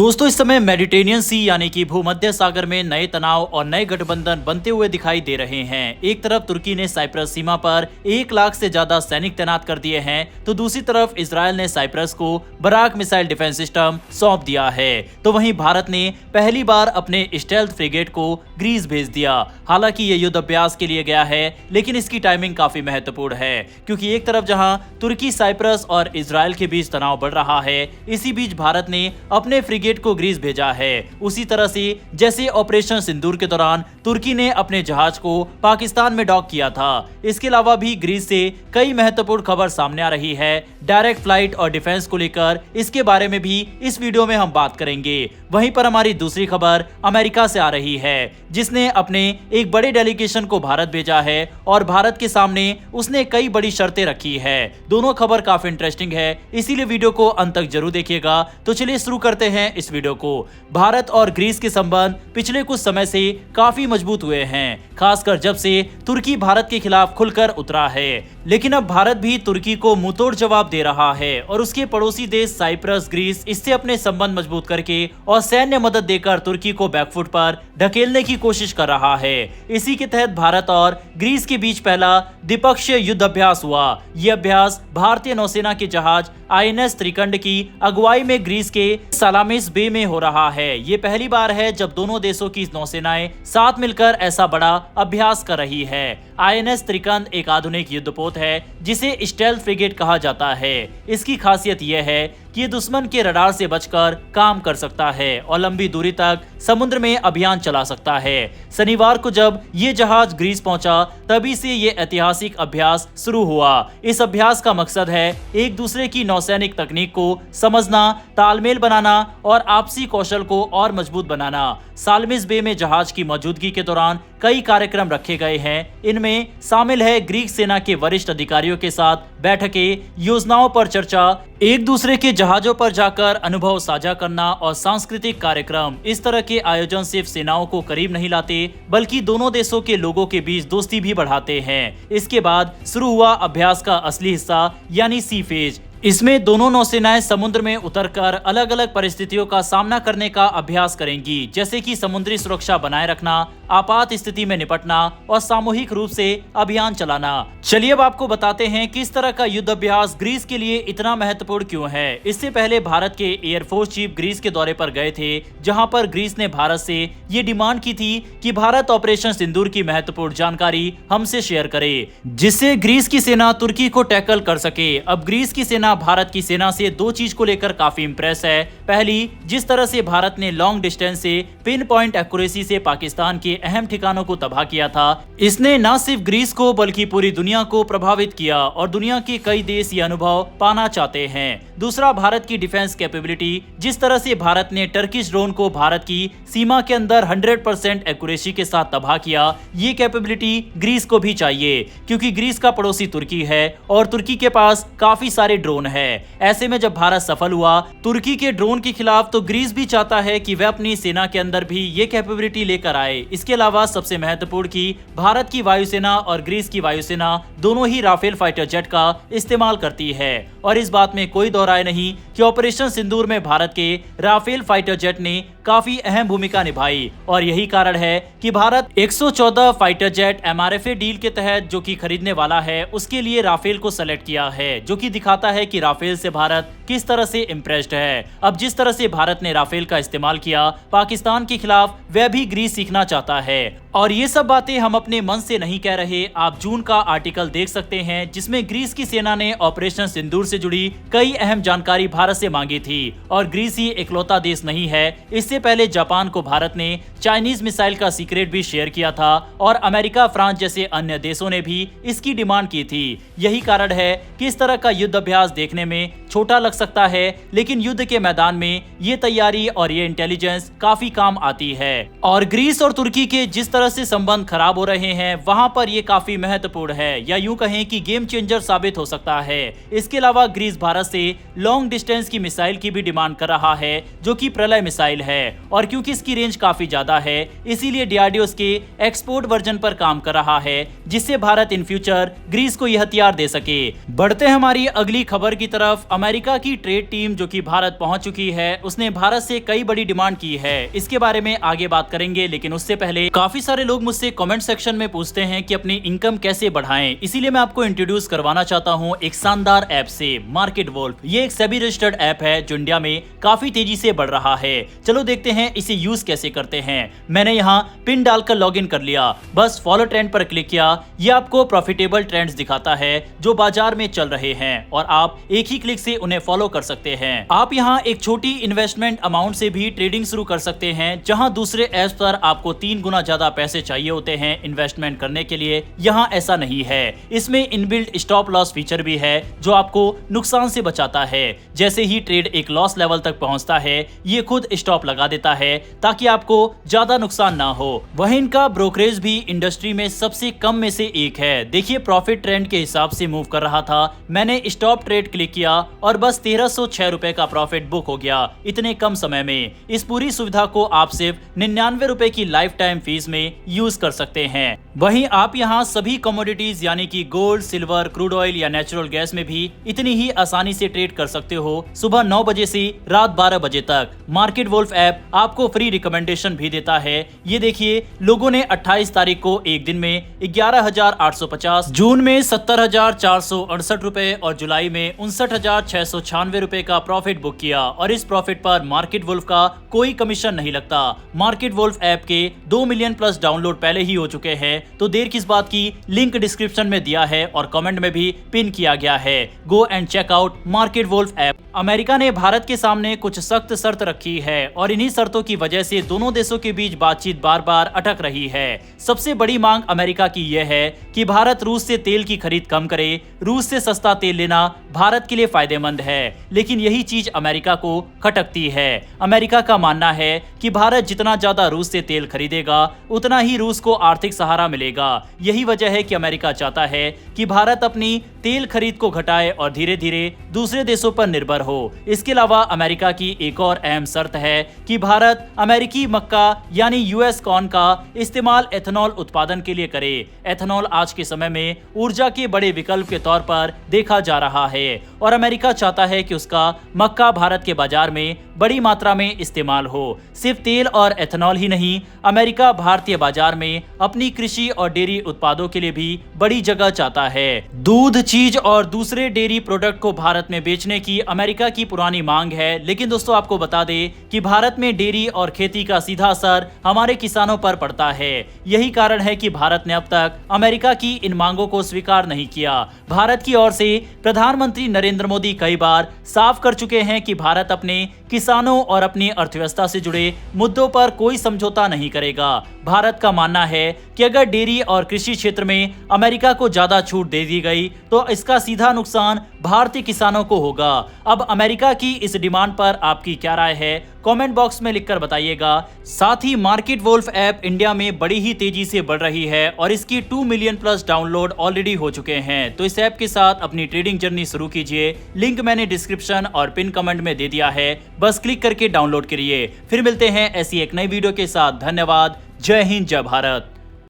दोस्तों इस समय मेडिटेरियन सी यानी कि भूमध्य सागर में नए तनाव और नए गठबंधन बनते हुए दिखाई दे रहे हैं। एक तरफ तुर्की ने साइप्रस सीमा पर 1 लाख से ज्यादा सैनिक तैनात कर दिए हैं, तो दूसरी तरफ इजरायल ने साइप्रस को बराक मिसाइल डिफेंस सिस्टम सौंप दिया है। तो वहीं भारत ने पहली बार अपने स्टेल्थ फ्रिगेट को ग्रीस भेज दिया। हालांकि ये युद्ध अभ्यास के लिए गया है, लेकिन इसकी टाइमिंग काफी महत्वपूर्ण है, क्योंकि एक तरफ जहां तुर्की साइप्रस और इजरायल के बीच तनाव बढ़ रहा है, इसी बीच भारत ने अपने फ्रिगेट को ग्रीस भेजा है। उसी तरह से जैसे ऑपरेशन सिंदूर के दौरान तुर्की ने अपने जहाज को पाकिस्तान में डॉक किया था। इसके अलावा भी ग्रीस से कई महत्वपूर्ण खबर सामने आ रही है। डायरेक्ट फ्लाइट और डिफेंस को लेकर इसके बारे में भी इस वीडियो में हम बात करेंगे। वहीं पर हमारी दूसरी खबर अमेरिका से आ रही है, जिसने अपने एक बड़े डेलीगेशन को भारत भेजा है और भारत के सामने उसने कई बड़ी शर्तें रखी है। दोनों खबर काफी इंटरेस्टिंग है, इसीलिए वीडियो को अंत तक जरूर देखिएगा। तो चलिए शुरू करते हैं इस वीडियो को। भारत और ग्रीस के संबंध पिछले कुछ समय से काफी मजबूत हुए हैं, खासकर जब से तुर्की भारत के खिलाफ खुलकर उतरा है। लेकिन अब भारत भी तुर्की को मुंहतोड़ जवाब दे रहा है और उसके पड़ोसी देश साइप्रस, ग्रीस इससे अपने संबंध मजबूत करके और सैन्य मदद देकर तुर्की को बैकफुट पर ढकेलने की कोशिश कर रहा है। इसी के तहत भारत और ग्रीस के बीच पहला द्विपक्षीय युद्ध अभ्यास हुआ। यह अभ्यास भारतीय नौसेना के जहाज INS त्रिकंड की अगुवाई में ग्रीस के सालामिस बे में हो रहा है। ये पहली बार है जब दोनों देशों की नौसेनाएं साथ मिलकर ऐसा बड़ा अभ्यास कर रही है। INS त्रिकंड एक आधुनिक युद्धपोत है, जिसे स्टेल्थ फ्रिगेट कहा जाता है। इसकी खासियत यह है कि ये दुश्मन के रडार से बचकर काम कर सकता है और लंबी दूरी तक समुद्र में अभियान चला सकता है। शनिवार को जब ये जहाज ग्रीस पहुंचा, तभी से ये ऐतिहासिक अभ्यास शुरू हुआ। इस अभ्यास का मकसद है एक दूसरे की नौसैनिक तकनीक को समझना, तालमेल बनाना और आपसी कौशल को और मजबूत बनाना। सालमिस बे में जहाज की मौजूदगी के दौरान कई कार्यक्रम रखे गए हैं। इनमें शामिल है ग्रीक सेना के वरिष्ठ अधिकारियों के साथ बैठकें, योजनाओं पर चर्चा, एक दूसरे के जहाजों पर जाकर अनुभव साझा करना और सांस्कृतिक कार्यक्रम। इस तरह के आयोजन सिर्फ सेनाओं को करीब नहीं लाते, बल्कि दोनों देशों के लोगों के बीच दोस्ती भी बढ़ाते हैं। इसके बाद शुरू हुआ अभ्यास का असली हिस्सा यानी सी फेज। इसमें दोनों नौसेनाएं समुद्र में उतरकर अलग अलग परिस्थितियों का सामना करने का अभ्यास करेंगी, जैसे कि समुद्री सुरक्षा बनाए रखना, आपात स्थिति में निपटना और सामूहिक रूप से अभियान चलाना। चलिए अब आपको बताते हैं कि इस तरह का युद्ध अभ्यास ग्रीस के लिए इतना महत्वपूर्ण क्यों है। इससे पहले भारत के एयरफोर्स चीफ ग्रीस के दौरे पर गए थे, जहां पर ग्रीस ने भारत से ये डिमांड की थी कि भारत ऑपरेशन सिंदूर की महत्वपूर्ण जानकारी हमसे शेयर करे, जिससे ग्रीस की सेना तुर्की को टैकल कर सके। अब ग्रीस की सेना भारत की सेना से दो चीज को लेकर काफी इंप्रेस है। पहली, जिस तरह से भारत ने लॉन्ग डिस्टेंस से पिन पॉइंट एक्यूरेसी से पाकिस्तान के अहम ठिकानों को तबाह किया था। इसने न सिर्फ ग्रीस को बल्कि पूरी दुनिया को प्रभावित किया और दुनिया के कई देश ये अनुभव पाना चाहते हैं। दूसरा, भारत की डिफेंस कैपेबिलिटी। जिस तरह से भारत ने टर्किश ड्रोन को भारत की सीमा के अंदर 100% एक्यूरेसी के साथ तबाह किया, ये कैपेबिलिटी ग्रीस को भी चाहिए, क्योंकि ग्रीस का पड़ोसी तुर्की है और तुर्की के पास काफी सारे ड्रोन है। ऐसे में जब भारत सफल हुआ तुर्की के ड्रोन के खिलाफ, तो ग्रीस भी चाहता है कि वह अपनी सेना के अंदर भी ये कैपेबिलिटी लेकर आए। इसके अलावा सबसे महत्वपूर्ण कि भारत की वायुसेना और ग्रीस की वायुसेना दोनों ही राफेल फाइटर जेट का इस्तेमाल करती है और इस बात में कोई दो राय नहीं कि ऑपरेशन सिंदूर में भारत के राफेल फाइटर जेट ने काफी अहम भूमिका निभाई। और यही कारण है कि Bharat 114 fighter jet MRFA deal के तहत जो कि खरीदने वाला है, उसके लिए राफेल को सेलेक्ट किया है, जो कि दिखाता है कि राफेल से भारत किस तरह से इम्प्रेस्ड है। अब जिस तरह से भारत ने राफेल का इस्तेमाल किया पाकिस्तान के खिलाफ, वह भी ग्रीस सीखना चाहता है। और ये सब बातें हम अपने मन से नहीं कह रहे। आप जून का आर्टिकल देख सकते हैं, जिसमें ग्रीस की सेना ने ऑपरेशन सिंदूर से जुड़ी कई अहम जानकारी भारत से मांगी थी। और ग्रीस ही इकलौता देश नहीं है, इससे पहले जापान को भारत ने चाइनीज मिसाइल का सीक्रेट भी शेयर किया था और अमेरिका, फ्रांस जैसे अन्य देशों ने भी इसकी डिमांड की थी। यही कारण है कि इस तरह का युद्ध अभ्यास देखने में छोटा लग सकता है, लेकिन युद्ध के मैदान में ये तैयारी और ये इंटेलिजेंस काफी काम आती है। और ग्रीस और तुर्की के जिस तरह से संबंध खराब हो रहे हैं, वहां पर ये काफी महत्वपूर्ण है, या यूं कहें कि गेम चेंजर साबित हो सकता है। इसके अलावा ग्रीस भारत से लॉन्ग डिस्टेंस की मिसाइल की भी डिमांड कर रहा है, जो कि प्रलय मिसाइल है। और क्योंकि इसकी रेंज काफी ज्यादा है, इसीलिए DRDO के एक्सपोर्ट वर्जन पर काम कर रहा है, जिससे भारत इन फ्यूचर ग्रीस को यह हथियार दे सके। बढ़ते हैं हमारी अगली खबर ऊपर की तरफ अमेरिका की ट्रेड टीम जो कि भारत पहुंच चुकी है, उसने भारत से कई बड़ी डिमांड की है। इसके बारे में आगे बात करेंगे, लेकिन उससे पहले काफी सारे लोग मुझसे कमेंट सेक्शन में पूछते हैं कि अपनी इनकम कैसे बढ़ाएं, इसीलिए मैं आपको इंट्रोड्यूस करवाना चाहता हूं एक शानदार ऐप से, मार्केट वोल्फ। ये एक सेबी रजिस्टर्ड ऐप है जो इंडिया में काफी तेजी से बढ़ रहा है। चलो देखते हैं इसे यूज कैसे करते हैं। मैंने यहाँ पिन डालकर लॉग इन कर लिया, बस फॉलो ट्रेंड पर क्लिक किया। ये आपको प्रॉफिटेबल ट्रेंड्स दिखाता है जो बाजार में चल रहे हैं और आप एक ही क्लिक से उन्हें फॉलो कर सकते हैं। आप यहाँ एक छोटी इन्वेस्टमेंट अमाउंट से भी ट्रेडिंग शुरू कर सकते हैं, जहाँ दूसरे ऐप्स पर आपको 3 गुना ज्यादा पैसे चाहिए होते हैं इन्वेस्टमेंट करने के लिए। यहाँ ऐसा नहीं है। इसमें इनबिल्ट स्टॉप लॉस फीचर भी है जो आपको नुकसान से बचाता है। जैसे ही ट्रेड एक लॉस लेवल तक पहुंचता है, ये खुद स्टॉप लगा देता है ताकि आपको ज्यादा नुकसान ना हो। वहीं इनका ब्रोकरेज भी इंडस्ट्री में सबसे कम में से एक है। देखिए प्रॉफिट ट्रेंड के हिसाब से मूव कर रहा था। मैंने स्टॉप ट्रेड क्लिक किया और बस 1306 रुपए का प्रॉफिट बुक हो गया इतने कम समय में। इस पूरी सुविधा को आप सिर्फ 99 रुपए की लाइफ टाइम फीस में यूज कर सकते हैं। वहीं आप यहाँ सभी कमोडिटीज यानी कि गोल्ड, सिल्वर, क्रूड ऑयल या नेचुरल गैस में भी इतनी ही आसानी से ट्रेड कर सकते हो, सुबह 9 बजे से रात 12 बजे तक। मार्केट वोल्फ ऐप आपको फ्री रिकमेंडेशन भी देता है। ये देखिए, लोगों ने 28 तारीख को एक दिन में 11,850, जून में 70,468 रुपए और जुलाई में 59,696 रुपए का प्रॉफिट बुक किया। और इस प्रॉफिट पर मार्केट वोल्फ का कोई कमीशन नहीं लगता। मार्केट वोल्फ ऐप के 2 मिलियन प्लस डाउनलोड पहले ही हो चुके हैं, तो देर किस बात की। लिंक डिस्क्रिप्शन में दिया है और कमेंट में भी पिन किया गया है। Go and check out market wolf app. America ने भारत के सामने कुछ सख्त शर्त रखी है और इन्हीं शर्तों की वजह से दोनों देशों के बीच बातचीत बार बार अटक रही है। सबसे बड़ी मांग अमेरिका की यह है कि भारत रूस से तेल की खरीद कम करे। रूस से सस्ता तेल लेना भारत के लिए फायदेमंद है, लेकिन यही चीज अमेरिका को खटकती है। अमेरिका का मानना है कि भारत जितना ज्यादा रूस से तेल खरीदेगा उतना ही रूस को आर्थिक सहारा मिलेगा। यही वजह है कि अमेरिका चाहता है कि भारत अपनी तेल खरीद को घटाए और धीरे धीरे दूसरे देशों पर निर्भर हो। इसके अलावा अमेरिका की एक और अहम शर्त है कि भारत अमेरिकी मक्का यानी यूएस कॉर्न का इस्तेमाल एथेनॉल उत्पादन के लिए करे। एथेनॉल आज के समय में ऊर्जा के बड़े विकल्प के तौर पर देखा जा रहा है और अमेरिका चाहता है कि उसका मक्का भारत के बाजार में बड़ी मात्रा में इस्तेमाल हो। सिर्फ तेल और एथेनॉल ही नहीं, अमेरिका भारतीय बाजार में अपनी कृषि और डेयरी उत्पादों के लिए भी बड़ी जगह चाहता है। दूध, चीज और दूसरे डेयरी प्रोडक्ट को भारत में बेचने की अमेरिका की पुरानी मांग है, लेकिन दोस्तों आपको बता दें कि भारत में डेयरी और खेती का सीधा असर हमारे किसानों पर पड़ता है। यही कारण है कि भारत ने अब तक अमेरिका की इन मांगों को स्वीकार नहीं किया। भारत की ओर से प्रधानमंत्री नरेंद्र मोदी कई बार साफ कर चुके हैं कि भारत अपने किसानों और अपनी अर्थव्यवस्था से जुड़े मुद्दों पर कोई समझौता नहीं करेगा। भारत का मानना है कि अगर डेयरी और कृषि क्षेत्र में अमेरिका को ज्यादा छूट दे दी गई तो इसका सीधा नुकसान भारतीय किसानों को होगा। अब अमेरिका की इस डिमांड पर आपकी क्या राय है, कमेंट बॉक्स में लिखकर बताइएगा। साथ ही मार्केट वोल्फ ऐप इंडिया में बड़ी ही तेजी से बढ़ रही है और इसकी 2 मिलियन प्लस डाउनलोड ऑलरेडी हो चुके हैं, तो इस ऐप के साथ अपनी ट्रेडिंग जर्नी शुरू कीजिए। लिंक मैंने डिस्क्रिप्शन और पिन कमेंट में दे दिया है, बस क्लिक करके डाउनलोड करिए। फिर मिलते हैं ऐसी एक नई वीडियो के साथ। धन्यवाद। जय हिंद, जय भारत।